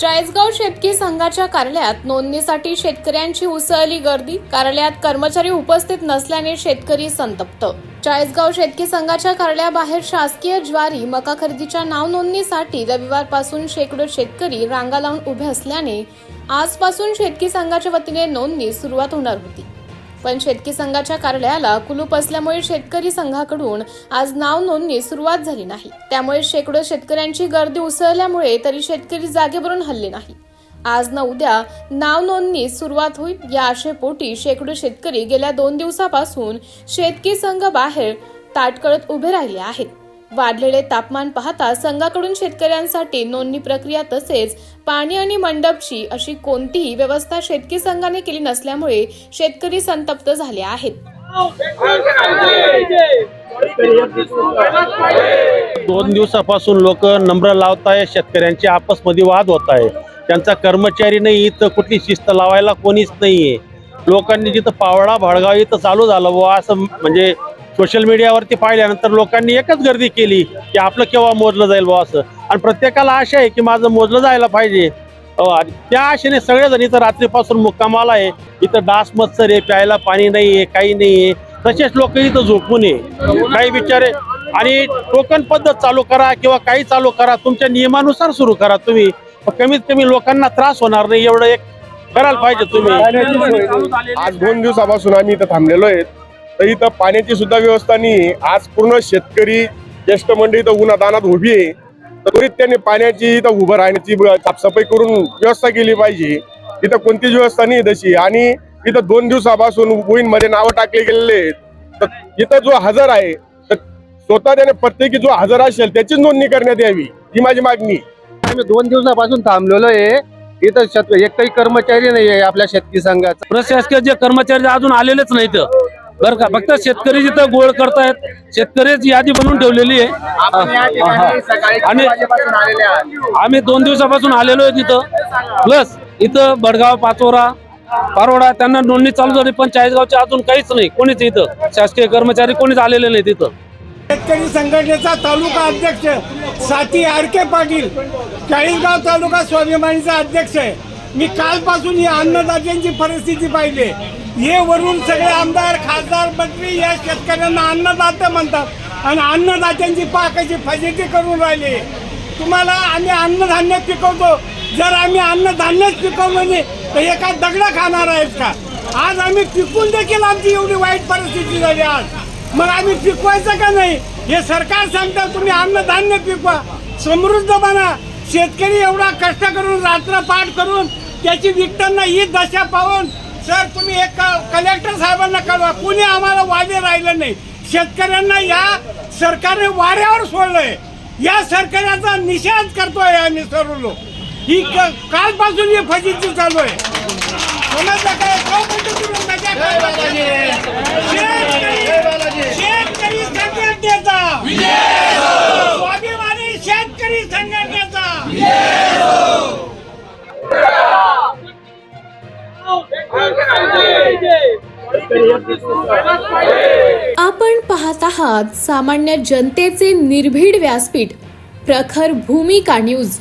चाळीसगाव शेतकी संघाच्या कार्यालयात नोंदणीसाठी शेतकऱ्यांची उसळली गर्दी. कार्यालयात कर्मचारी उपस्थित नसल्याने शेतकरी संतप्त. चाळीसगाव शेतकी संघाच्या कार्यालयाबाहेर शासकीय ज्वारी मका खरेदीच्या नाव नोंदणीसाठी रविवारपासून शेकडो शेतकरी रांगा लावून उभे असल्याने आजपासून शेतकी संघाच्या वतीने नोंदणी सुरुवात होणार होती. पण शेतकी संघाच्या कार्यालयाला कुलूप असल्यामुळे शेतकरी संघाकडून आज नाव नोंदणी सुरुवात झाली नाही. त्यामुळे शेकडो शेतकऱ्यांची गर्दी उसळल्यामुळे तरी शेतकरी जागेवरून हलले नाही. आज न उद्या नाव नोंदणी सुरुवात होईल या आशेपोटी शेकडो शेतकरी गेल्या 2 दिवसापासून शेतकी संघ बाहेर ताटकळत उभे राहिले आहेत. वाढलेले तापमान पाहता संघाकडून शेतकऱ्यांसाठी नोंदणी प्रक्रिया तसेच पाणी आणि मंडपची अशी कोणतीही व्यवस्था शेतकी संघाने केली नसल्यामुळे शेतकरी संतप्त झाले आहेत. 2 दिवसापासून लोक नम्र लावताय, शेतकऱ्यांचे आपसमध्ये वाद होत आहे. त्यांचा कर्मचारी नाही, इथं कुठली शिस्त लावायला कोणीच नाहीये. लोकांनी जिथं पावडा भडगाव इथं चालू झालं व असं म्हणजे सोशल मीडियावरती पाहिल्यानंतर लोकांनी एकच गर्दी केली की आपलं केव्हा मोजलं जाईल बुवा असं. आणि प्रत्येकाला आशा आहे की माझं मोजलं जायला पाहिजे. त्या आशेने सगळेजण इथं रात्रीपासून मुक्कामाला आहे. इथं डास मत्सर आहे, प्यायला पाणी नाहीये, काही नाहीये. तसेच लोक इथं झोपून आहे काही बिचारे. आणि टोकन पद्धत चालू करा किंवा काही चालू करा, तुमच्या नियमानुसार सुरू करा तुम्ही. कमीत कमी लोकांना त्रास होणार नाही एवढं एक करायला पाहिजे तुम्ही. आज 2 दिवसापासून आम्ही इथं थांबलेलो आहे. तर इथं पाण्याची सुद्धा व्यवस्था नाही. आज पूर्ण शेतकरी ज्येष्ठ मंडळी इथं उन्हातानात उभी आहे. तर त्वरित त्यांनी पाण्याची इथं उभं राहण्याची साफसफाई करून व्यवस्था केली पाहिजे. इथं कोणतीच व्यवस्था नाही तशी. आणि इथं 2 दिवसापासून मध्ये नावं टाकले गेलेले आहेत. तर इथं जो हजर आहे तर स्वतः त्याने प्रत्येकी जो हजर असेल त्याचीच नोंदणी करण्यात यावी, ही माझी मागणी. आम्ही 2 दिवसापासून थांबलेलो आहे. इथं एकही कर्मचारी नाही आहे आपल्या शेतकी संघाचा. प्रशासकीय जे कर्मचारी अजून आलेलेच नाहीत बरं का. फक्त शेतकरी जिथं गोळ करतायत, शेतकरीची यादी बनवून ठेवलेली आहे. आणि आम्ही 2 दिवसापासून आलेलो आहे तिथं. प्लस इथं बडगाव, पाचोरा, पारोडा त्यांना नोंदणी चालू झाली. पण चाळीसगावचे अजून काहीच नाही, कोणीच इथं शासकीय कर्मचारी कोणीच आलेले नाही तिथं. शेतकरी संघटनेचा तालुका अध्यक्ष साथी आर.के. पाटील, चाळीसगाव तालुका स्वाभिमानीचा अध्यक्ष आहे. मी कालपासून ही अन्नदात्यांची परिस्थिती पाहिली. हे वरून सगळे आमदार, खासदार, मंत्री या शेतकऱ्यांना अन्नदाते म्हणतात आणि अन्नदात्यांची पाकाची फजिती करून राहिली. तुम्हाला आम्ही अन्नधान्य पिकवतो, जर आम्ही अन्नधान्यच पिकवलं नाही तर एका दगडा खाणार आहेत का? आज आम्ही पिकून देखील आमची एवढी वाईट परिस्थिती झाली. आज मग आम्ही पिकवायचं का नाही? हे सरकार सांगतं तुम्ही अन्नधान्य पिकवा, समृद्ध बना. शेतकरी एवढा कष्ट करून रात्रपाठ करून त्याची विकताना ही दशा पाहून सर तुम्ही एक कलेक्टर साहेबांना कळवा. कुणी आम्हाला वादे राहिलं नाही. शेतकऱ्यांना या सरकारने वाऱ्यावर सोडलंय. या सरकारचा निषेध करतोय आम्ही सर्व लोक. ही कालपासून ही फजिती चालू आहे. समजलं काय? शेतकरी संघटनेचा स्वाभिमानी शेतकरी संघटनेचा आपण पाहत आहात सामान्य जनतेचे निर्भीड व्यासपीठ प्रखर भूमिका न्यूज.